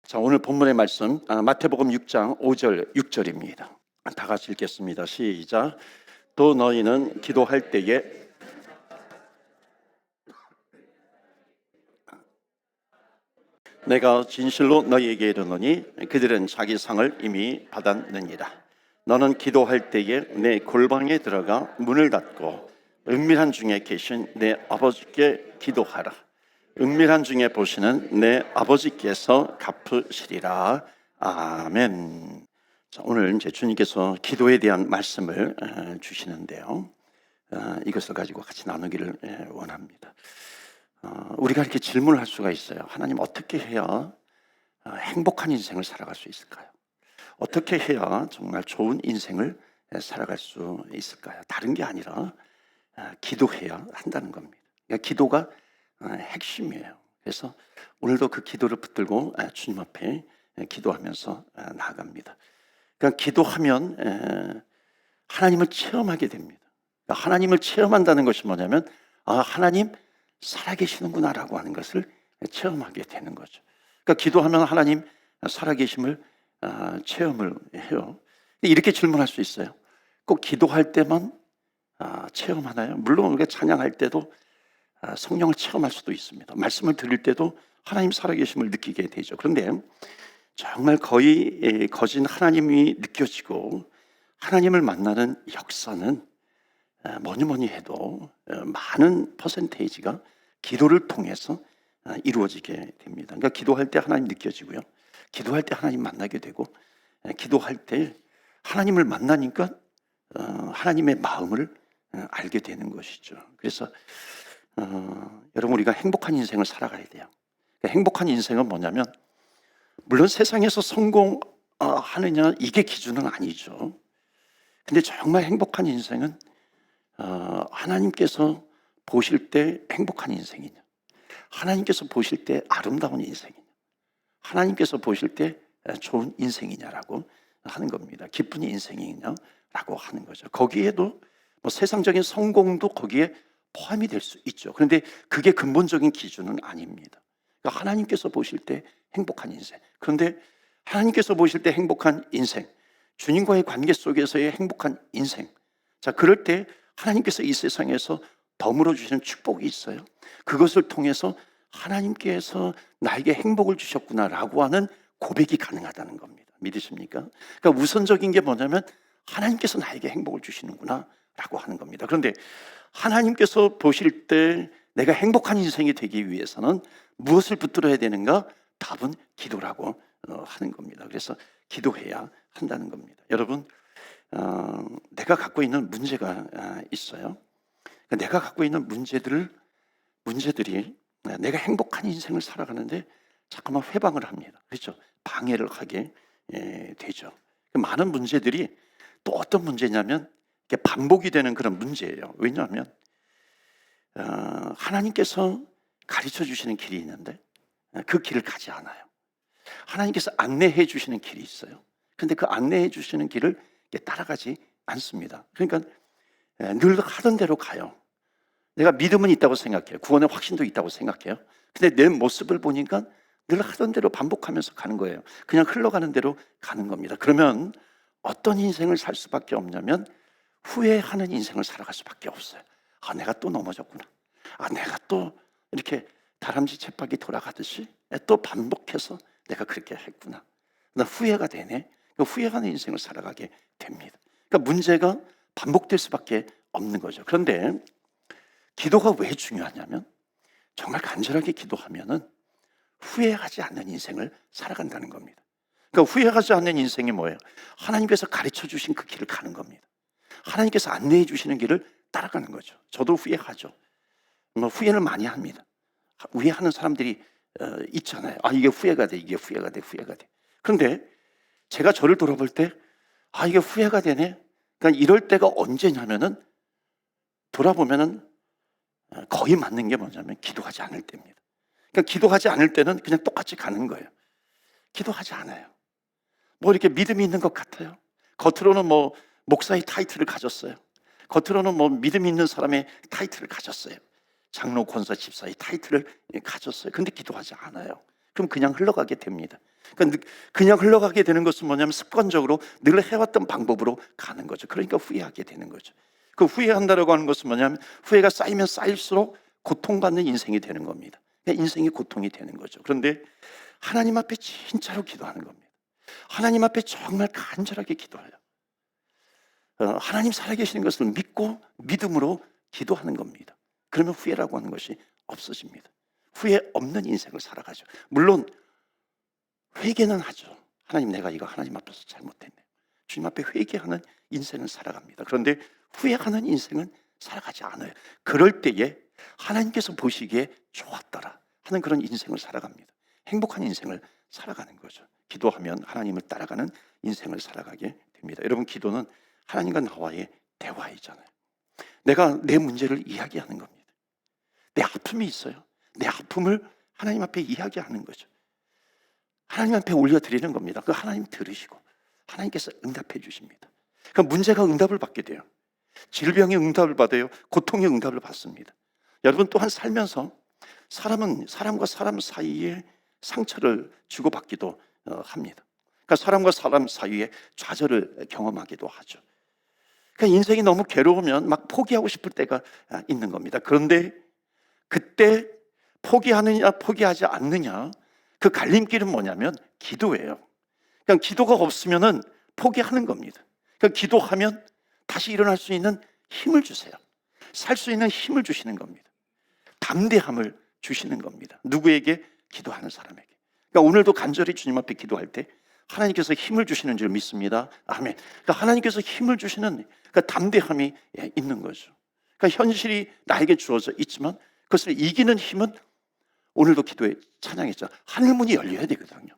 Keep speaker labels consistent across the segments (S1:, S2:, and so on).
S1: 자, 오늘 본문의 말씀 마태복음 6장 5절 6절입니다. 다 같이 읽겠습니다. 시작. 또 너희는 기도할 때에 내가 진실로 너희에게 이르노니 그들은 자기 상을 이미 받았느니라. 너는 기도할 때에 내 골방에 들어가 문을 닫고 은밀한 중에 계신 내 아버지께 기도하라. 은밀한 중에 보시는 내 아버지께서 갚으시리라. 아멘. 자, 오늘 이제 주님께서 기도에 대한 말씀을 주시는데요. 이것을 가지고 같이 나누기를 원합니다. 우리가 이렇게 질문을 할 수가 있어요. 하나님, 어떻게 해야 행복한 인생을 살아갈 수 있을까요? 어떻게 해야 정말 좋은 인생을 살아갈 수 있을까요? 다른 게 아니라 기도해야 한다는 겁니다. 그러니까 기도가 핵심이에요. 그래서 오늘도 그 기도를 붙들고 주님 앞에 기도하면서 나아갑니다. 그러니까 기도하면 하나님을 체험하게 됩니다. 그러니까 하나님을 체험한다는 것이 뭐냐면 하나님 살아계시는구나 라고 하는 것을 체험하게 되는 거죠. 그러니까 기도하면 하나님 살아계심을 체험을 해요. 이렇게 질문할 수 있어요. 꼭 기도할 때만 체험하나요? 물론 우리가 찬양할 때도 성령을 체험할 수도 있습니다. 말씀을 들을 때도 하나님 살아계심을 느끼게 되죠. 그런데 정말 거의 거진 하나님이 느껴지고 하나님을 만나는 역사는 뭐니 해도 많은 퍼센테이지가 기도를 통해서 이루어지게 됩니다. 그러니까 기도할 때 하나님 느껴지고요. 기도할 때 하나님 만나게 되고, 기도할 때 하나님을 만나니까 하나님의 마음을 알게 되는 것이죠. 그래서 여러분, 우리가 행복한 인생을 살아가야 돼요. 그러니까 행복한 인생은 뭐냐면, 물론 세상에서 성공하느냐 이게 기준은 아니죠. 근데 정말 행복한 인생은 하나님께서 보실 때 행복한 인생이냐, 하나님께서 보실 때 아름다운 인생이냐, 하나님께서 보실 때 좋은 인생이냐라고 하는 겁니다. 기쁜 인생이냐라고 하는 거죠. 거기에도 뭐 세상적인 성공도 거기에 포함이 될 수 있죠. 그런데 그게 근본적인 기준은 아닙니다. 그러니까 하나님께서 보실 때 행복한 인생, 그런데 하나님께서 보실 때 행복한 인생, 주님과의 관계 속에서의 행복한 인생, 자, 그럴 때 하나님께서 이 세상에서 덤으로 주시는 축복이 있어요. 그것을 통해서 하나님께서 나에게 행복을 주셨구나라고 하는 고백이 가능하다는 겁니다. 믿으십니까? 그러니까 우선적인 게 뭐냐면 하나님께서 나에게 행복을 주시는구나 라고 하는 겁니다. 그런데 하나님께서 보실 때 내가 행복한 인생이 되기 위해서는 무엇을 붙들어야 되는가? 답은 기도라고 하는 겁니다. 그래서 기도해야 한다는 겁니다. 여러분, 내가 갖고 있는 문제가 있어요. 내가 갖고 있는 문제들이 내가 행복한 인생을 살아가는데 자꾸만 회방을 합니다. 그렇죠? 방해를 하게 되죠. 많은 문제들이 또 어떤 문제냐면 이게 반복이 되는 그런 문제예요. 왜냐하면 하나님께서 가르쳐 주시는 길이 있는데 그 길을 가지 않아요. 하나님께서 안내해 주시는 길이 있어요. 그런데 그 안내해 주시는 길을 따라가지 않습니다. 그러니까 늘 하던 대로 가요. 내가 믿음은 있다고 생각해요. 구원의 확신도 있다고 생각해요. 근데 내 모습을 보니까 늘 하던 대로 반복하면서 가는 거예요. 그냥 흘러가는 대로 가는 겁니다. 그러면 어떤 인생을 살 수밖에 없냐면 후회하는 인생을 살아갈 수밖에 없어요. 내가 또 넘어졌구나. 내가 또 이렇게 다람쥐 쳇바퀴 돌아가듯이 또 반복해서 내가 그렇게 했구나. 나 후회가 되네. 후회하는 인생을 살아가게 됩니다. 그러니까 문제가 반복될 수밖에 없는 거죠. 그런데 기도가 왜 중요하냐면 정말 간절하게 기도하면은 후회하지 않는 인생을 살아간다는 겁니다. 그러니까 후회하지 않는 인생이 뭐예요? 하나님께서 가르쳐 주신 그 길을 가는 겁니다. 하나님께서 안내해 주시는 길을 따라가는 거죠. 저도 후회하죠. 후회를 많이 합니다. 후회하는 사람들이 있잖아요. 이게 후회가 돼, 이게 후회가 돼, 후회가 돼. 그런데 제가 저를 돌아볼 때 이게 후회가 되네. 그러니까 이럴 때가 언제냐면은 돌아보면은 거의 맞는 게 뭐냐면 기도하지 않을 때입니다. 그러니까 기도하지 않을 때는 그냥 똑같이 가는 거예요. 기도하지 않아요. 뭐 이렇게 믿음이 있는 것 같아요. 겉으로는 뭐 목사의 타이틀을 가졌어요. 겉으로는 뭐 믿음이 있는 사람의 타이틀을 가졌어요. 장로, 권사, 집사의 타이틀을 가졌어요. 근데 기도하지 않아요. 그럼 그냥 흘러가게 됩니다. 그러니까 그냥 흘러가게 되는 것은 뭐냐면 습관적으로 늘 해왔던 방법으로 가는 거죠. 그러니까 후회하게 되는 거죠. 그 후회한다라고 하는 것은 뭐냐면 후회가 쌓이면 쌓일수록 고통받는 인생이 되는 겁니다. 그러니까 인생이 고통이 되는 거죠. 그런데 하나님 앞에 진짜로 기도하는 겁니다. 하나님 앞에 정말 간절하게 기도해요. 하나님 살아계시는 것을 믿고 믿음으로 기도하는 겁니다. 그러면 후회라고 하는 것이 없어집니다. 후회 없는 인생을 살아가죠. 물론 회개는 하죠. 하나님, 내가 이거 하나님 앞에서 잘못했네. 주님 앞에 회개하는 인생을 살아갑니다. 그런데 후회하는 인생은 살아가지 않아요. 그럴 때에 하나님께서 보시기에 좋았더라 하는 그런 인생을 살아갑니다. 행복한 인생을 살아가는 거죠. 기도하면 하나님을 따라가는 인생을 살아가게 됩니다. 여러분, 기도는 하나님과 나와의 대화이잖아요. 내가 내 문제를 이야기하는 겁니다. 내 아픔이 있어요. 내 아픔을 하나님 앞에 이야기하는 거죠. 하나님 앞에 올려드리는 겁니다. 그 하나님 들으시고 하나님께서 응답해 주십니다. 그 문제가 응답을 받게 돼요. 질병의 응답을 받아요. 고통의 응답을 받습니다. 여러분, 또한 살면서 사람은 사람과 사람 사이에 상처를 주고받기도 합니다. 그러니까 사람과 사람 사이에 좌절을 경험하기도 하죠. 그러니까 인생이 너무 괴로우면 막 포기하고 싶을 때가 있는 겁니다. 그런데 그때 포기하느냐 포기하지 않느냐, 그 갈림길은 뭐냐면 기도예요. 그냥 기도가 없으면은 포기하는 겁니다. 그러니까 기도하면 다시 일어날 수 있는 힘을 주세요. 살 수 있는 힘을 주시는 겁니다. 담대함을 주시는 겁니다. 누구에게? 기도하는 사람에게. 그러니까 오늘도 간절히 주님 앞에 기도할 때 하나님께서 힘을 주시는 줄 믿습니다. 아멘. 그러니까 하나님께서 힘을 주시는 그 담대함이 있는 거죠. 그러니까 현실이 나에게 주어져 있지만 그것을 이기는 힘은, 오늘도 기도에 찬양했죠. 하늘문이 열려야 되거든요.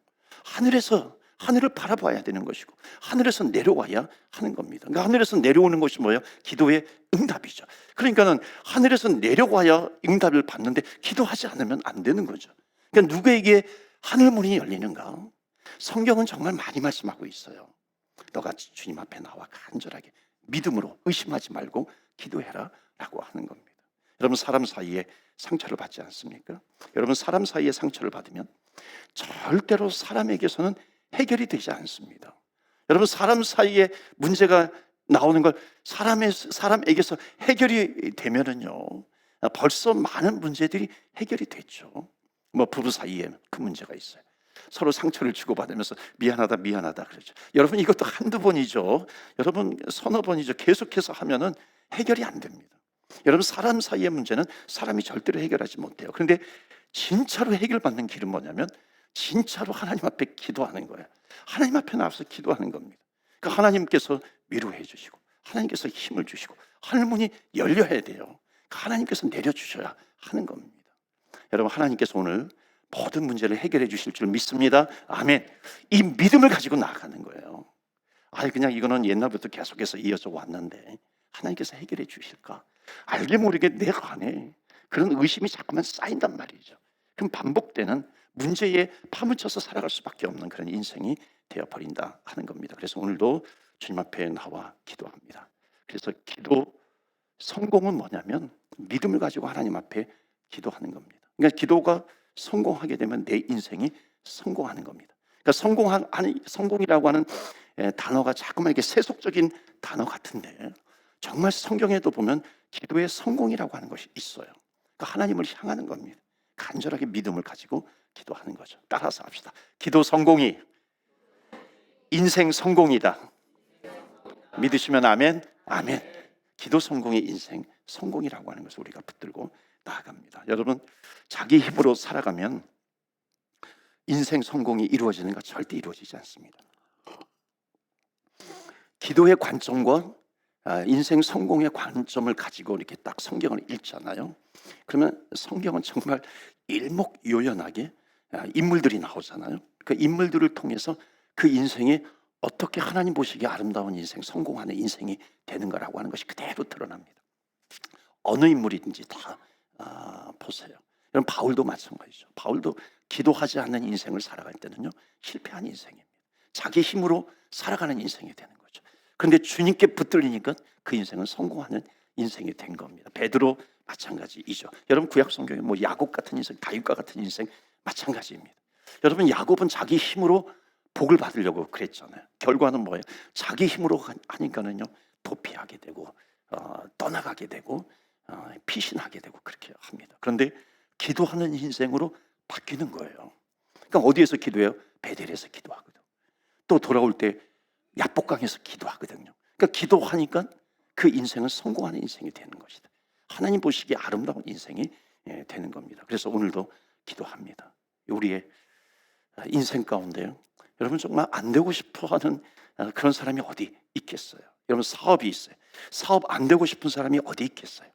S1: 하늘을 바라봐야 되는 것이고 하늘에서 내려와야 하는 겁니다. 그러니까 하늘에서 내려오는 것이 뭐예요? 기도의 응답이죠. 그러니까는 하늘에서 내려와야 응답을 받는데 기도하지 않으면 안 되는 거죠. 그러니까 누구에게 하늘문이 열리는가? 성경은 정말 많이 말씀하고 있어요. 너가 주님 앞에 나와 간절하게 믿음으로 의심하지 말고 기도해라 라고 하는 겁니다. 여러분, 사람 사이에 상처를 받지 않습니까? 여러분, 사람 사이에 상처를 받으면 절대로 사람에게서는 해결이 되지 않습니다. 여러분, 사람 사이에 문제가 나오는 걸 사람에게서 해결이 되면은요, 벌써 많은 문제들이 해결이 됐죠. 뭐 부부 사이에 그 문제가 있어요. 서로 상처를 주고받으면서 미안하다 그러죠. 여러분, 이것도 한두 번이죠. 여러분, 서너 번이죠. 계속해서 하면은 해결이 안 됩니다. 여러분, 사람 사이의 문제는 사람이 절대로 해결하지 못해요. 그런데 진짜로 해결받는 길은 뭐냐면 진짜로 하나님 앞에 기도하는 거예요. 하나님 앞에 나와서 기도하는 겁니다. 그러니까 하나님께서 위로해 주시고 하나님께서 힘을 주시고 하늘문이 열려야 돼요. 그러니까 하나님께서 내려주셔야 하는 겁니다. 여러분, 하나님께서 오늘 모든 문제를 해결해 주실 줄 믿습니다. 아멘. 이 믿음을 가지고 나아가는 거예요. 그냥 이거는 옛날부터 계속해서 이어져 왔는데 하나님께서 해결해 주실까? 알게 모르게 내 안에 그런 의심이 자꾸만 쌓인단 말이죠. 그럼 반복되는 문제에 파묻혀서 살아갈 수밖에 없는 그런 인생이 되어버린다 하는 겁니다. 그래서 오늘도 주님 앞에 나와 기도합니다. 그래서 기도 성공은 뭐냐면 믿음을 가지고 하나님 앞에 기도하는 겁니다. 그러니까 기도가 성공하게 되면 내 인생이 성공하는 겁니다. 그러니까 성공이라고 하는 단어가 자꾸만 이렇게 세속적인 단어 같은데 정말 성경에도 보면 기도의 성공이라고 하는 것이 있어요. 그러니까 하나님을 향하는 겁니다. 간절하게 믿음을 가지고 기도하는 거죠. 따라서 합시다. 기도 성공이 인생 성공이다. 믿으시면 아멘. 아멘. 기도 성공이 인생 성공이라고 하는 것을 우리가 붙들고 나아갑니다. 여러분, 자기 힘으로 살아가면 인생 성공이 이루어지는 것 절대 이루어지지 않습니다. 기도의 관점과 인생 성공의 관점을 가지고 이렇게 딱 성경을 읽잖아요. 그러면 성경은 정말 일목요연하게 인물들이 나오잖아요. 그 인물들을 통해서 그 인생이 어떻게 하나님 보시기에 아름다운 인생, 성공하는 인생이 되는가라고 하는 것이 그대로 드러납니다. 어느 인물이든지 다 보세요. 여러분, 바울도 마찬가지죠. 바울도 기도하지 않는 인생을 살아갈 때는요, 실패한 인생입니다. 자기 힘으로 살아가는 인생이 되는 거죠. 그런데 주님께 붙들리니까 그 인생은 성공하는 인생이 된 겁니다. 베드로 마찬가지이죠. 여러분, 구약 성경에 뭐 야곱 같은 인생, 다윗과 같은 인생 마찬가지입니다. 여러분, 야곱은 자기 힘으로 복을 받으려고 그랬잖아요. 결과는 뭐예요? 자기 힘으로 하니까는요, 도피하게 되고 떠나가게 되고 피신하게 되고 그렇게 합니다. 그런데 기도하는 인생으로 바뀌는 거예요. 그러니까 어디에서 기도해요? 베델에서 기도하거든. 또 돌아올 때 야복강에서 기도하거든요. 그러니까 기도하니까 그 인생은 성공하는 인생이 되는 것이다. 하나님 보시기에 아름다운 인생이 되는 겁니다. 그래서 오늘도 기도합니다. 우리의 인생 가운데요, 여러분 정말 안 되고 싶어하는 그런 사람이 어디 있겠어요? 여러분, 사업이 있어요. 사업 안 되고 싶은 사람이 어디 있겠어요?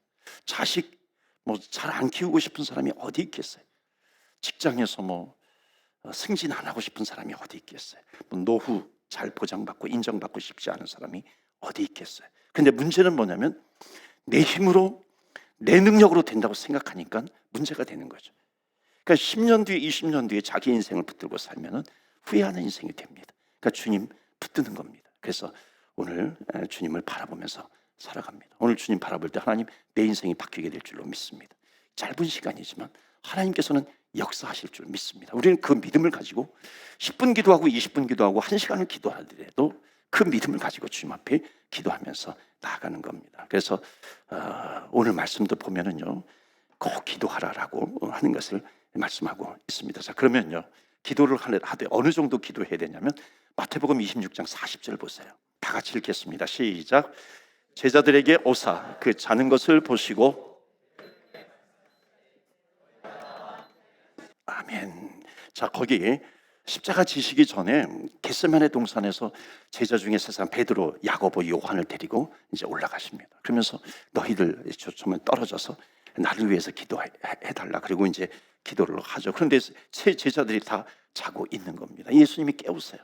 S1: 자식 뭐 잘 안 키우고 싶은 사람이 어디 있겠어요? 직장에서 뭐 승진 안 하고 싶은 사람이 어디 있겠어요? 뭐 노후 잘 보장받고 인정받고 싶지 않은 사람이 어디 있겠어요? 근데 문제는 뭐냐면 내 힘으로 내 능력으로 된다고 생각하니까 문제가 되는 거죠. 그러니까 10년 뒤에 20년 뒤에 자기 인생을 붙들고 살면은 후회하는 인생이 됩니다. 그러니까 주님 붙드는 겁니다. 그래서 오늘 주님을 바라보면서 살아갑니다. 오늘 주님 바라볼 때 하나님, 내 인생이 바뀌게 될 줄로 믿습니다. 짧은 시간이지만 하나님께서는 역사하실 줄 믿습니다. 우리는 그 믿음을 가지고 10분 기도하고 20분 기도하고 1시간을 기도하더라도 그 믿음을 가지고 주님 앞에 기도하면서 나아가는 겁니다. 그래서 오늘 말씀도 보면은요, 꼭 기도하라라고 하는 것을 말씀하고 있습니다. 자, 그러면요, 기도를 하되 어느 정도 기도해야 되냐면 마태복음 26장 40절 보세요. 다 같이 읽겠습니다. 시작. 제자들에게 오사 그 자는 것을 보시고. 아멘. 자, 거기 십자가 지시기 전에 겟세마네 동산에서 제자 중에 세 사람, 베드로, 야고보, 요한을 데리고 이제 올라가십니다. 그러면서 너희들 정말 떨어져서 나를 위해서 기도해달라. 그리고 이제 기도를 하죠. 그런데 세 제자들이 다 자고 있는 겁니다. 예수님이 깨우세요.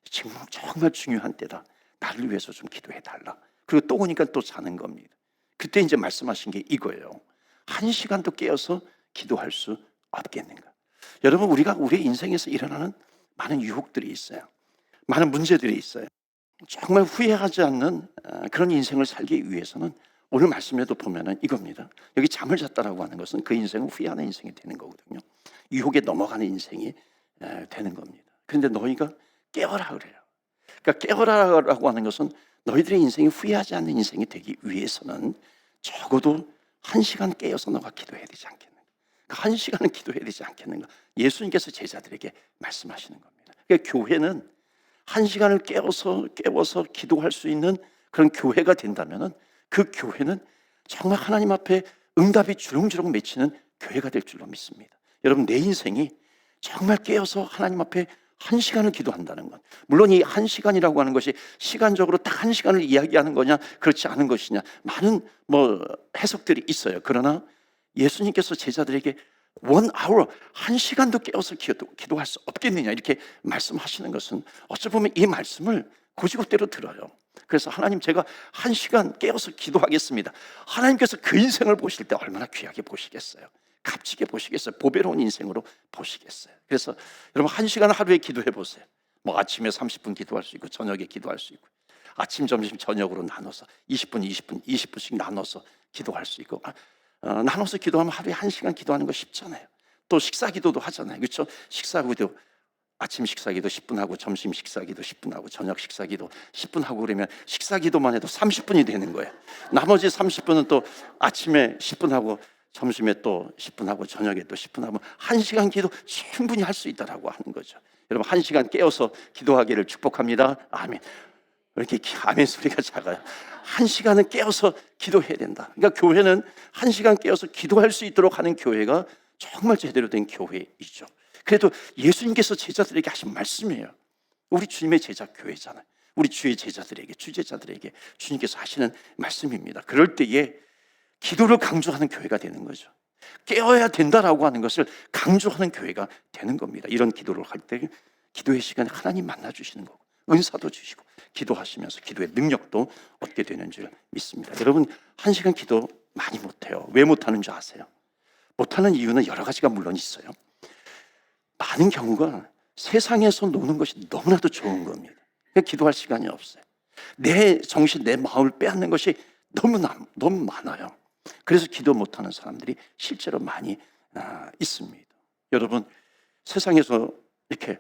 S1: 지금 정말 중요한 때다. 나를 위해서 좀 기도해달라. 그리고 또 오니까 또 자는 겁니다. 그때 이제 말씀하신 게 이거예요. 1시간도 깨어서 기도할 수 없겠는가? 여러분, 우리가 우리 인생에서 일어나는 많은 유혹들이 있어요. 많은 문제들이 있어요. 정말 후회하지 않는 그런 인생을 살기 위해서는 오늘 말씀에도 보면은 이겁니다. 여기 잠을 잤다라고 하는 것은 그 인생은 후회하는 인생이 되는 거거든요. 유혹에 넘어가는 인생이 되는 겁니다. 그런데 너희가 깨어라 그래요. 그러니까 깨어라라고 하는 것은 너희들의 인생이 후회하지 않는 인생이 되기 위해서는 적어도 1시간 깨어서 너가 기도해야 되지 않겠는가? 1시간은 기도해야 되지 않겠는가? 예수님께서 제자들에게 말씀하시는 겁니다. 그러니까 교회는 1시간을 깨워서 기도할 수 있는 그런 교회가 된다면은 그 교회는 정말 하나님 앞에 응답이 주렁주렁 맺히는 교회가 될 줄로 믿습니다. 여러분, 내 인생이 정말 깨어서 하나님 앞에 1시간을 기도한다는 것, 물론 이 1시간이라고 하는 것이 시간적으로 딱 1시간을 이야기하는 거냐 그렇지 않은 것이냐, 많은 해석들이 있어요. 그러나 예수님께서 제자들에게 1hour, 1시간도 깨어서 기도할 수 없겠느냐 이렇게 말씀하시는 것은 어찌 보면 이 말씀을 고지고대로 들어요. 그래서 하나님, 제가 1시간 깨어서 기도하겠습니다. 하나님께서 그 인생을 보실 때 얼마나 귀하게 보시겠어요? 값지게 보시겠어요? 보배로운 인생으로 보시겠어요? 그래서 여러분, 1시간 하루에 기도해 보세요. 아침에 30분 기도할 수 있고 저녁에 기도할 수 있고, 아침, 점심, 저녁으로 나눠서 20분, 20분, 20분씩 나눠서 기도할 수 있고, 나눠서 기도하면 하루에 1시간 기도하는 거 쉽잖아요. 또 식사 기도도 하잖아요. 그렇죠? 식사 기도, 아침 식사 기도 10분 하고, 점심 식사 기도 10분 하고, 저녁 식사 기도 10분 하고, 그러면 식사 기도만 해도 30분이 되는 거예요. 나머지 30분은 또 아침에 10분 하고, 점심에 또 10분 하고, 저녁에 또 10분 하고, 1시간 기도 충분히 할 수 있다라고 하는 거죠. 여러분, 1시간 깨어서 기도하기를 축복합니다. 아멘. 왜 이렇게 아멘 소리가 작아요? 1시간은 깨어서 기도해야 된다. 그러니까 교회는 1시간 깨어서 기도할 수 있도록 하는 교회가 정말 제대로 된 교회이죠. 그래도 예수님께서 제자들에게 하신 말씀이에요. 우리 주님의 제자 교회잖아요. 우리 주의 제자들에게, 주제자들에게 주님께서 하시는 말씀입니다. 그럴 때에 기도를 강조하는 교회가 되는 거죠. 깨어야 된다라고 하는 것을 강조하는 교회가 되는 겁니다. 이런 기도를 할 때 기도의 시간에 하나님 만나주시는 거고, 은사도 주시고, 기도하시면서 기도의 능력도 얻게 되는 줄 믿습니다. 여러분, 1시간 기도 많이 못해요. 왜 못하는 줄 아세요? 못하는 이유는 여러 가지가 물론 있어요. 많은 경우가 세상에서 노는 것이 너무나도 좋은 겁니다. 기도할 시간이 없어요. 내 정신, 내 마음을 빼앗는 것이 너무 많아요. 그래서 기도 못하는 사람들이 실제로 많이 있습니다. 여러분, 세상에서 이렇게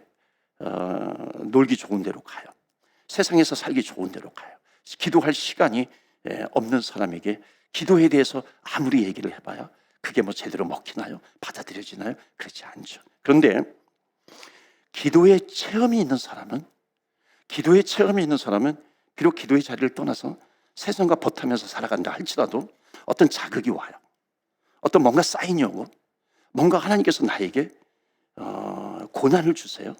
S1: 놀기 좋은 데로 가요. 세상에서 살기 좋은 데로 가요. 기도할 시간이 없는 사람에게 기도에 대해서 아무리 얘기를 해봐야 그게 뭐 제대로 먹히나요? 받아들여지나요? 그렇지 않죠. 그런데 기도의 체험이 있는 사람은 비록 기도의 자리를 떠나서 세상과 버타면서 살아간다 할지라도 어떤 자극이 와요. 어떤 뭔가 사인이 오고 뭔가 하나님께서 나에게 고난을 주세요.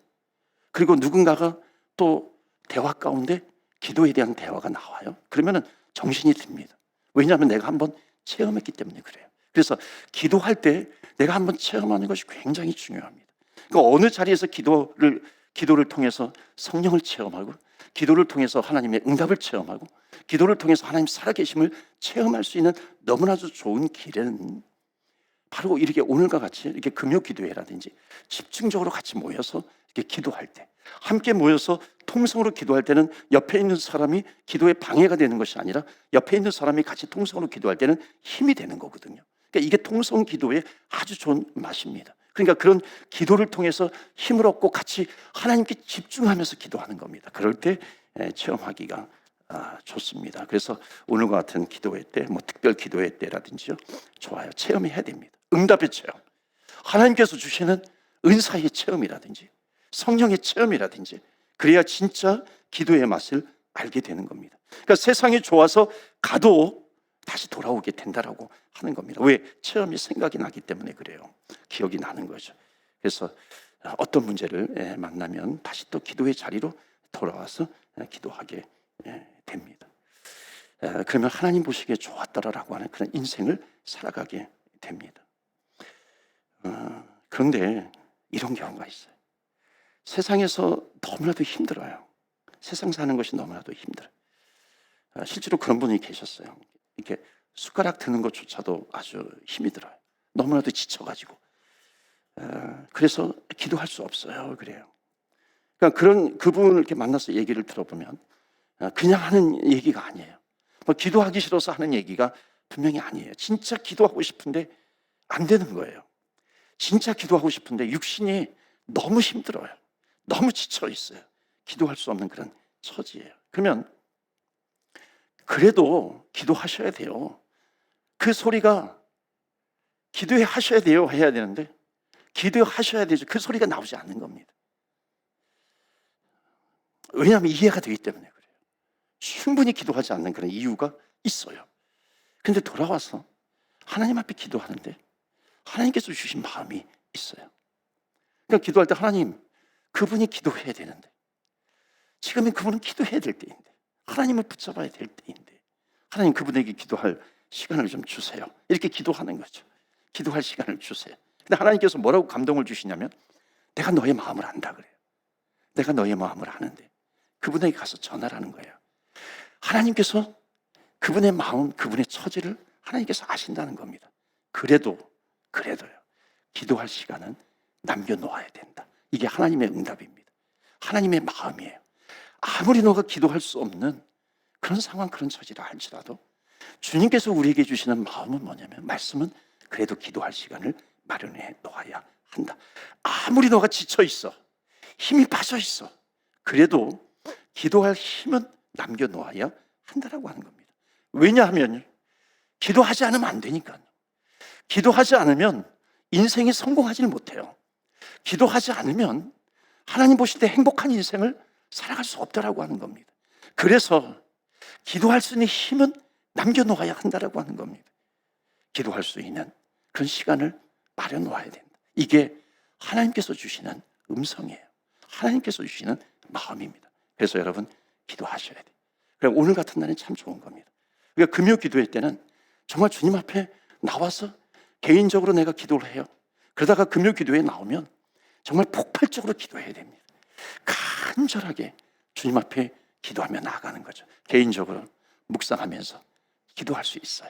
S1: 그리고 누군가가 또 대화 가운데 기도에 대한 대화가 나와요. 그러면은 정신이 듭니다. 왜냐하면 내가 한번 체험했기 때문에 그래요. 그래서 기도할 때 내가 한번 체험하는 것이 굉장히 중요합니다. 그러니까 어느 자리에서 기도를 통해서 성령을 체험하고, 기도를 통해서 하나님의 응답을 체험하고, 기도를 통해서 하나님 살아계심을 체험할 수 있는 너무나도 좋은 길은 바로 이렇게 오늘과 같이 이렇게 금요 기도회라든지 집중적으로 같이 모여서 이렇게 기도할 때, 함께 모여서 통성으로 기도할 때는 옆에 있는 사람이 기도에 방해가 되는 것이 아니라 옆에 있는 사람이 같이 통성으로 기도할 때는 힘이 되는 거거든요. 그러니까 이게 통성 기도의 아주 좋은 맛입니다. 그러니까 그런 기도를 통해서 힘을 얻고 같이 하나님께 집중하면서 기도하는 겁니다. 그럴 때 체험하기가 좋습니다. 그래서 오늘과 같은 기도회 때, 뭐 특별 기도회 때라든지요, 좋아요. 체험해야 됩니다. 응답의 체험, 하나님께서 주시는 은사의 체험이라든지 성령의 체험이라든지, 그래야 진짜 기도의 맛을 알게 되는 겁니다. 그러니까 세상이 좋아서 가도 다시 돌아오게 된다라고 하는 겁니다. 왜? 체험이 생각이 나기 때문에 그래요. 기억이 나는 거죠. 그래서 어떤 문제를 만나면 다시 또 기도의 자리로 돌아와서 기도하게 됩니다. 그러면 하나님 보시기에 좋았더라라고 하는 그런 인생을 살아가게 됩니다. 그런데 이런 경우가 있어요. 세상에서 너무나도 힘들어요. 세상 사는 것이 너무나도 힘들어요. 실제로 그런 분이 계셨어요. 이렇게 숟가락 드는 것조차도 아주 힘이 들어요. 너무나도 지쳐가지고. 그래서 기도할 수 없어요. 그래요. 그러니까 그분을 이렇게 만나서 얘기를 들어보면 그냥 하는 얘기가 아니에요. 뭐 기도하기 싫어서 하는 얘기가 분명히 아니에요. 진짜 기도하고 싶은데 안 되는 거예요. 진짜 기도하고 싶은데 육신이 너무 힘들어요. 너무 지쳐 있어요. 기도할 수 없는 그런 처지예요. 그러면 그래도 기도하셔야 돼요. 그 소리가 기도해 하셔야 돼요. 해야 되는데 기도하셔야 되죠. 그 소리가 나오지 않는 겁니다. 왜냐하면 이해가 되기 때문에 그래요. 충분히 기도하지 않는 그런 이유가 있어요. 근데 돌아와서 하나님 앞에 기도하는데 하나님께서 주신 마음이 있어요. 그러니까 기도할 때 하나님, 그분이 기도해야 되는데 지금은 그분은 기도해야 될 때인데 하나님을 붙잡아야 될 때인데 하나님, 그분에게 기도할 시간을 좀 주세요. 이렇게 기도하는 거죠. 기도할 시간을 주세요. 근데 하나님께서 뭐라고 감동을 주시냐면 내가 너의 마음을 안다 그래요. 내가 너의 마음을 아는데 그분에게 가서 전하라는 거예요. 하나님께서 그분의 마음, 그분의 처지를 하나님께서 아신다는 겁니다. 그래도요, 기도할 시간은 남겨놓아야 된다. 이게 하나님의 응답입니다. 하나님의 마음이에요. 아무리 너가 기도할 수 없는 그런 상황, 그런 처지라 할지라도 주님께서 우리에게 주시는 마음은 뭐냐면, 말씀은 그래도 기도할 시간을 마련해 놓아야 한다. 아무리 너가 지쳐 있어, 힘이 빠져 있어, 그래도 기도할 힘은 남겨놓아야 한다라고 하는 겁니다. 왜냐하면 기도하지 않으면 안 되니까요. 기도하지 않으면 인생이 성공하지를 못해요. 기도하지 않으면 하나님 보실 때 행복한 인생을 살아갈 수 없다라고 하는 겁니다. 그래서 기도할 수 있는 힘은 남겨놓아야 한다라고 하는 겁니다. 기도할 수 있는 그런 시간을 마련해 놓아야 된다. 이게 하나님께서 주시는 음성이에요. 하나님께서 주시는 마음입니다. 그래서 여러분, 기도하셔야 돼요. 그럼 오늘 같은 날은 참 좋은 겁니다. 그러니까 금요 기도회 때는 정말 주님 앞에 나와서 개인적으로 내가 기도를 해요. 그러다가 금요 기도회에 나오면 정말 폭발적으로 기도해야 됩니다. 간절하게 주님 앞에 기도하며 나아가는 거죠. 개인적으로 묵상하면서 기도할 수 있어요.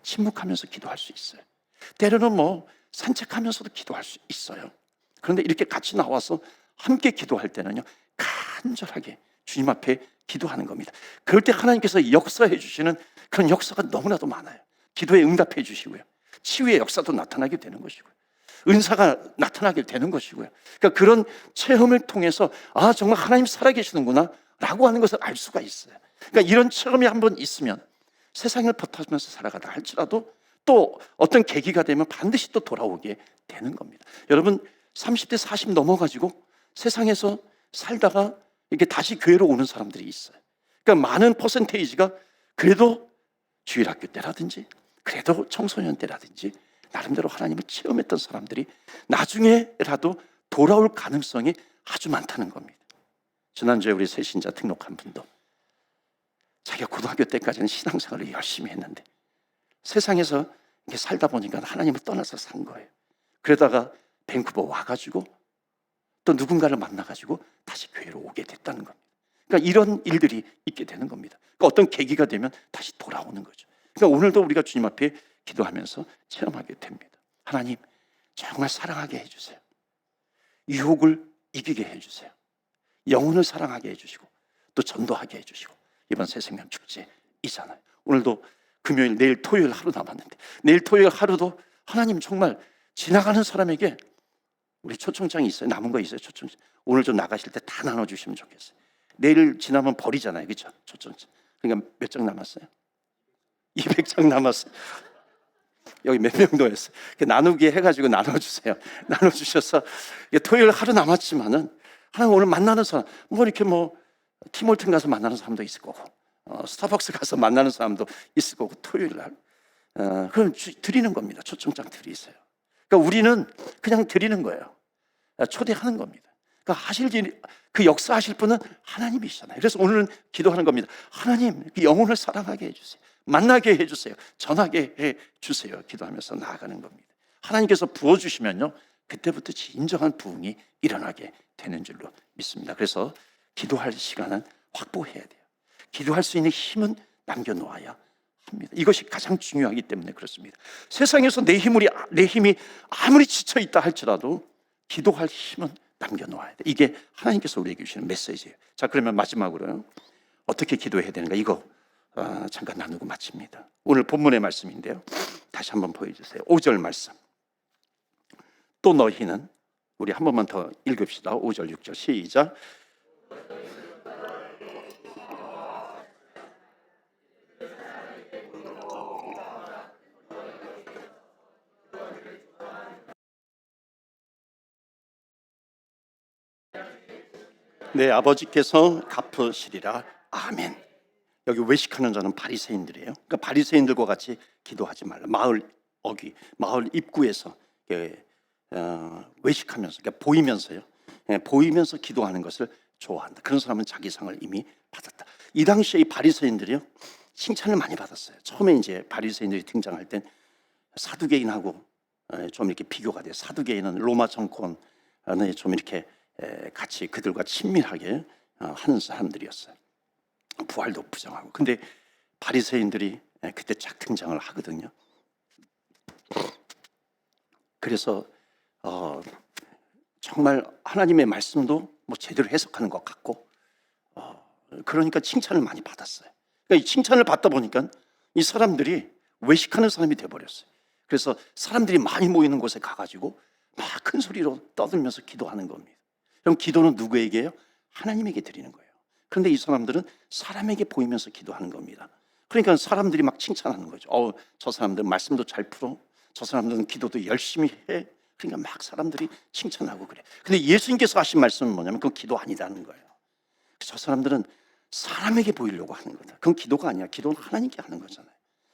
S1: 침묵하면서 기도할 수 있어요. 때로는 뭐 산책하면서도 기도할 수 있어요. 그런데 이렇게 같이 나와서 함께 기도할 때는요, 간절하게 주님 앞에 기도하는 겁니다. 그럴 때 하나님께서 역사해 주시는 그런 역사가 너무나도 많아요. 기도에 응답해 주시고요, 치유의 역사도 나타나게 되는 것이고요, 은사가 나타나게 되는 것이고요. 그러니까 그런 체험을 통해서 정말 하나님 살아계시는구나 라고 하는 것을 알 수가 있어요. 그러니까 이런 체험이 한번 있으면 세상을 버텨면서 살아가다 할지라도 또 어떤 계기가 되면 반드시 또 돌아오게 되는 겁니다. 여러분 30대 40 넘어가지고 세상에서 살다가 이렇게 다시 교회로 오는 사람들이 있어요. 그러니까 많은 퍼센테이지가 그래도 주일학교 때라든지 그래도 청소년 때라든지 나름대로 하나님을 체험했던 사람들이 나중에라도 돌아올 가능성이 아주 많다는 겁니다. 지난주에 우리 새신자 등록한 분도 자기가 고등학교 때까지는 신앙생활을 열심히 했는데 세상에서 이렇게 살다 보니까 하나님을 떠나서 산 거예요. 그러다가 밴쿠버 와가지고 또 누군가를 만나가지고 다시 교회로 오게 됐다는 겁니다. 그러니까 이런 일들이 있게 되는 겁니다. 그러니까 어떤 계기가 되면 다시 돌아오는 거죠. 그러니까 오늘도 우리가 주님 앞에 기도하면서 체험하게 됩니다. 하나님 정말 사랑하게 해주세요. 유혹을 이기게 해주세요. 영혼을 사랑하게 해주시고 또 전도하게 해주시고 이번 새생명 축제이잖아요. 오늘도 금요일, 내일 토요일 하루 남았는데 내일 토요일 하루도 하나님 정말 지나가는 사람에게 우리 초청장이 있어요. 남은 거 있어요. 초청장. 오늘 좀 나가실 때 다 나눠주시면 좋겠어요. 내일 지나면 버리잖아요. 그렇죠? 초청장. 그러니까 몇 장 남았어요? 200장 남았어요. 여기 몇 명 더했어요. 나누기 해가지고 나눠주세요. 나눠주셔서 토요일 하루 남았지만은 하나님 오늘 만나는 사람 이렇게 티몰튼 가서 만나는 사람도 있을 거고 스타벅스 가서 만나는 사람도 있을 거고 토요일 날 그럼 드리는 겁니다. 초청장 드리세요. 그러니까 우리는 그냥 드리는 거예요. 초대하는 겁니다. 그러니까 그 역사하실 분은 하나님이시잖아요. 그래서 오늘은 기도하는 겁니다. 하나님 그 영혼을 사랑하게 해주세요. 만나게 해주세요. 전하게 해주세요. 기도하면서 나아가는 겁니다. 하나님께서 부어주시면요 그때부터 진정한 부흥이 일어나게 되는 줄로 믿습니다. 그래서 기도할 시간은 확보해야 돼요. 기도할 수 있는 힘은 남겨놓아야 합니다. 이것이 가장 중요하기 때문에 그렇습니다. 세상에서 내 힘이 아무리 지쳐있다 할지라도 기도할 힘은 남겨놓아야 돼. 이게 하나님께서 우리에게 주시는 메시지예요. 자, 그러면 마지막으로요 어떻게 기도해야 되는가 이거 잠깐 나누고 마칩니다. 오늘 본문의 말씀인데요 다시 한번 보여주세요. 5절 말씀. 또 너희는 우리 한 번만 더 읽읍시다. 5절 6절 시작. 내 아버지께서 갚으시리라. 아멘. 여기 외식하는 자는 바리새인들이에요. 그러니까 바리새인들과 같이 기도하지 말라. 마을 입구에서 외식하면서, 그러니까 보이면서요. 보이면서 기도하는 것을 좋아한다. 그런 사람은 자기 상을 이미 받았다. 이 당시에 이 바리새인들이요 칭찬을 많이 받았어요. 처음에 이제 바리새인들이 등장할 땐 사두개인하고 좀 이렇게 비교가 돼요. 사두개인은 로마 정권에 좀 이렇게 같이 그들과 친밀하게 하는 사람들이었어요. 부활도 부정하고. 근데 바리새인들이 그때 쫙 등장을 하거든요. 그래서 정말 하나님의 말씀도 제대로 해석하는 것 같고 그러니까 칭찬을 많이 받았어요. 그러니까 이 칭찬을 받다 보니까 이 사람들이 외식하는 사람이 돼버렸어요. 그래서 사람들이 많이 모이는 곳에 가가지고 막 큰 소리로 떠들면서 기도하는 겁니다. 그럼 기도는 누구에게요? 하나님에게 드리는 거예요. 그런데 이 사람들은 사람에게 보이면서 기도하는 겁니다. 그러니까 사람들이 막 칭찬하는 거죠. 저 사람들은 말씀도 잘 풀어. 저 사람들은 기도도 열심히 해. 그러니까 막 사람들이 칭찬하고 그래. 근데 예수님께서 하신 말씀은 뭐냐면 그건 기도 아니라는 거예요. 저 사람들은 사람에게 보이려고 하는 거다. 그건 기도가 아니야. 기도는 하나님께 하는 거잖아요.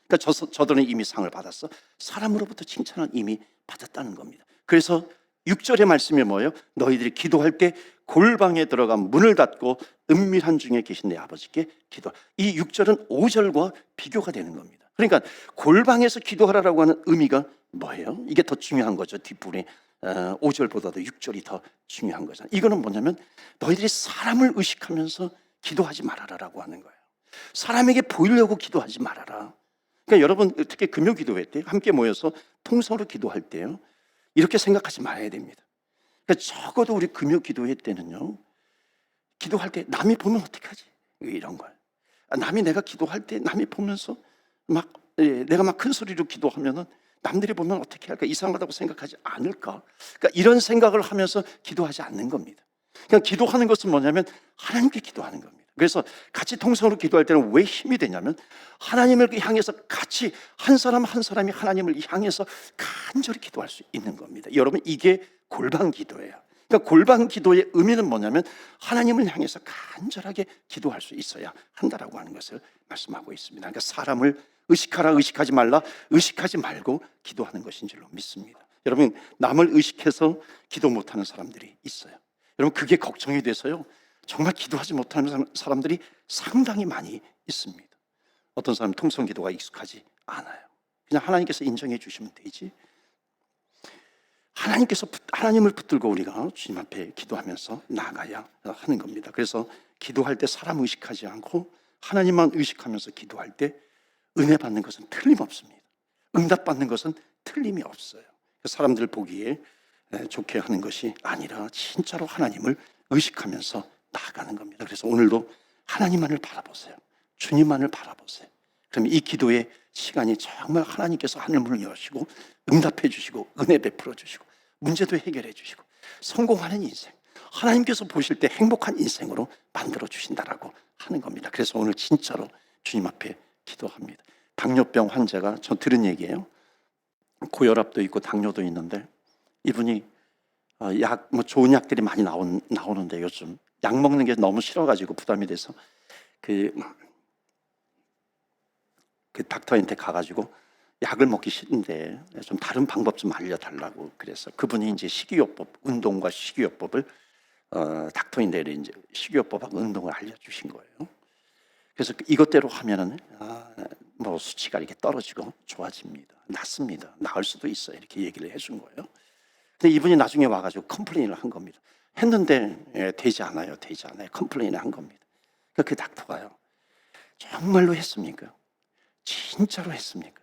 S1: 그러니까 저들은 이미 상을 받았어. 사람으로부터 칭찬을 이미 받았다는 겁니다. 그래서 6절의 말씀이 뭐예요? 너희들이 기도할 때 골방에 들어가 문을 닫고 은밀한 중에 계신 내 아버지께 기도하라. 이 6절은 5절과 비교가 되는 겁니다. 그러니까 골방에서 기도하라고 하는 의미가 뭐예요? 이게 더 중요한 거죠. 뒷부분에 5절보다도 6절이 더 중요한 거잖아요. 이거는 뭐냐면 너희들이 사람을 의식하면서 기도하지 말아라라고 하는 거예요. 사람에게 보이려고 기도하지 말아라. 그러니까 여러분 특히 금요 기도회 때 함께 모여서 통성으로 기도할 때요 이렇게 생각하지 말아야 됩니다. 그러니까 적어도 우리 금요 기도회 때는요 기도할 때 남이 보면 어떡하지? 이런 거예요. 남이 내가 기도할 때 남이 보면서 내가 막 큰 소리로 기도하면은 남들이 보면 어떻게 할까? 이상하다고 생각하지 않을까? 그러니까 이런 생각을 하면서 기도하지 않는 겁니다. 그냥 기도하는 것은 뭐냐면 하나님께 기도하는 겁니다. 그래서 같이 통성으로 기도할 때는 왜 힘이 되냐면 하나님을 향해서 같이 한 사람 한 사람이 하나님을 향해서 간절히 기도할 수 있는 겁니다. 여러분, 이게 골방 기도예요. 그러니까 골방 기도의 의미는 뭐냐면 하나님을 향해서 간절하게 기도할 수 있어야 한다라고 하는 것을 말씀하고 있습니다. 그러니까 사람을 의식하라, 의식하지 말라, 의식하지 말고 기도하는 것인 줄로 믿습니다. 여러분, 남을 의식해서 기도 못하는 사람들이 있어요. 여러분, 그게 걱정이 돼서요, 정말 기도하지 못하는 사람들이 상당히 많이 있습니다. 어떤 사람은 통성 기도가 익숙하지 않아요. 그냥 하나님께서 인정해 주시면 되지. 하나님을 붙들고 우리가 주님 앞에 기도하면서 나아가야 하는 겁니다. 그래서 기도할 때 사람 의식하지 않고 하나님만 의식하면서 기도할 때 은혜 받는 것은 틀림없습니다. 응답 받는 것은 틀림이 없어요. 사람들 보기에 좋게 하는 것이 아니라 진짜로 하나님을 의식하면서 나아가는 겁니다. 그래서 오늘도 하나님만을 바라보세요. 주님만을 바라보세요. 그러면 이 기도의 시간이 정말 하나님께서 하늘문을 여시고 응답해 주시고 은혜 베풀어 주시고 문제도 해결해 주시고 성공하는 인생, 하나님께서 보실 때 행복한 인생으로 만들어 주신다라고 하는 겁니다. 그래서 오늘 진짜로 주님 앞에 기도합니다. 당뇨병 환자가, 저 들은 얘기예요. 고혈압도 있고 당뇨도 있는데 이분이 좋은 약들이 많이 나오는데 요즘 약 먹는 게 너무 싫어가지고 부담이 돼서 그 닥터한테 가가지고 약을 먹기 싫은데 좀 다른 방법 좀 알려달라고 그래서 그분이 이제 식이요법, 운동과 식이요법을 닥터인데 이제 식이요법하고 운동을 알려주신 거예요. 그래서 이것대로 하면은 뭐 수치가 이렇게 떨어지고 좋아집니다. 낫습니다. 나을 수도 있어요. 이렇게 얘기를 해준 거예요. 근데 이분이 나중에 와가지고 컴플레인을 한 겁니다. 했는데 되지 않아요. 컴플레인을 한 겁니다. 그러니까 그 닥터가요, 정말로 했습니까? 진짜로 했습니까?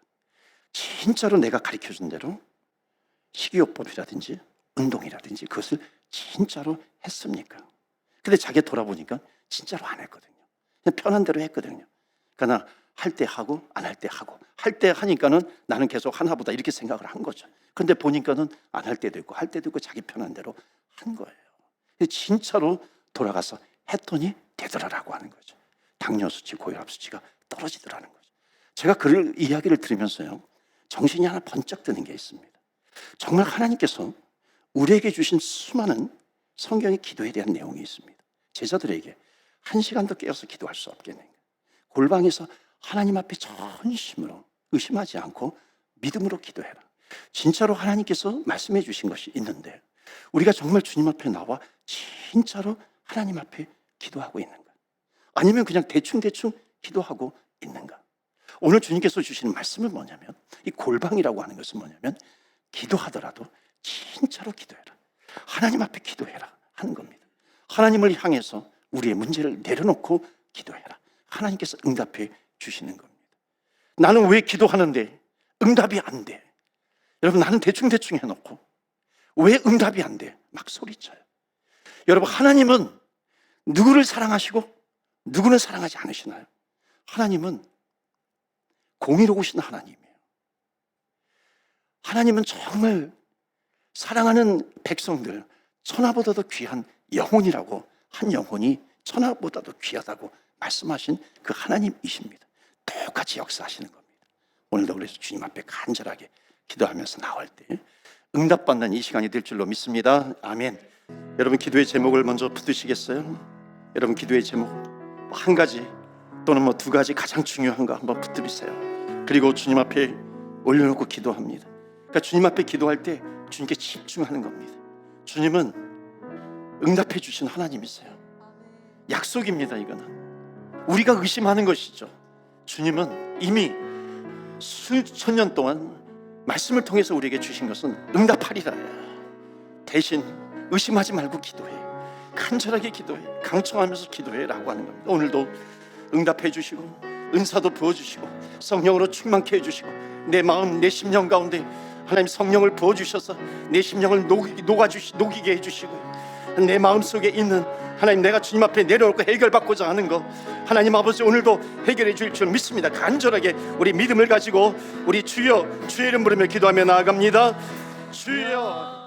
S1: 진짜로 내가 가르쳐준 대로 식이요법이라든지 운동이라든지 그것을 진짜로 했습니까? 근데 자기가 돌아보니까 진짜로 안 했거든요. 그냥 편한 대로 했거든요. 그러니까 나 할 때 하고 안 할 때 하고, 할 때 하니까는 나는 계속 하나보다 이렇게 생각을 한 거죠. 근데 보니까는 안 할 때도 있고 할 때도 있고 자기 편한 대로 한 거예요. 진짜로 돌아가서 했더니 되더라라고 하는 거죠. 당뇨 수치, 고혈압 수치가 떨어지더라는 거죠. 제가 그 이야기를 들으면서요, 정신이 하나 번쩍 드는 게 있습니다. 정말 하나님께서 우리에게 주신 수많은 성경의 기도에 대한 내용이 있습니다. 제자들에게 1시간도 깨어서 기도할 수 없겠는가? 골방에서 하나님 앞에 전심으로 의심하지 않고 믿음으로 기도해라. 진짜로 하나님께서 말씀해 주신 것이 있는데 우리가 정말 주님 앞에 나와 진짜로 하나님 앞에 기도하고 있는가? 아니면 그냥 대충 기도하고 있는가? 오늘 주님께서 주시는 말씀은 뭐냐면, 이 골방이라고 하는 것은 뭐냐면 기도하더라도 진짜로 기도해라, 하나님 앞에 기도해라 하는 겁니다. 하나님을 향해서 우리의 문제를 내려놓고 기도해라. 하나님께서 응답해 주시는 겁니다. 나는 왜 기도하는데 응답이 안 돼? 여러분, 나는 대충 해놓고 왜 응답이 안 돼? 막 소리쳐요. 여러분, 하나님은 누구를 사랑하시고 누구는 사랑하지 않으시나요? 하나님은 공의로우신 하나님이에요. 하나님은 정말 사랑하는 백성들, 천하보다도 귀한 영혼이라고, 한 영혼이 천하보다도 귀하다고 말씀하신 그 하나님이십니다. 똑같이 역사하시는 겁니다. 오늘도 그래서 주님 앞에 간절하게 기도하면서 나올 때 응답받는 이 시간이 될 줄로 믿습니다. 아멘. 여러분, 기도의 제목을 먼저 붙드시겠어요? 여러분, 기도의 제목 한 가지 또는 뭐 두 가지 가장 중요한 거 한번 붙들으세요. 그리고 주님 앞에 올려놓고 기도합니다. 그러니까 주님 앞에 기도할 때 주님께 집중하는 겁니다. 주님은 응답해 주신 하나님이세요. 약속입니다. 이거는 우리가 의심하는 것이죠. 주님은 이미 수천 년 동안 말씀을 통해서 우리에게 주신 것은 응답하리라. 대신 의심하지 말고 기도해, 간절하게 기도해, 강청하면서 기도해 라고 하는 겁니다. 오늘도 응답해 주시고 은사도 부어주시고 성령으로 충만케 해주시고 내 마음, 내 심령 가운데 하나님 성령을 부어주셔서 내 심령을 녹이게 해주시고 내 마음속에 있는 하나님, 내가 주님 앞에 내려놓고 해결받고자 하는 거 하나님 아버지 오늘도 해결해 주실 줄 믿습니다. 간절하게 우리 믿음을 가지고 우리 주여, 주의 이름 부르며 기도하며 나아갑니다. 주여.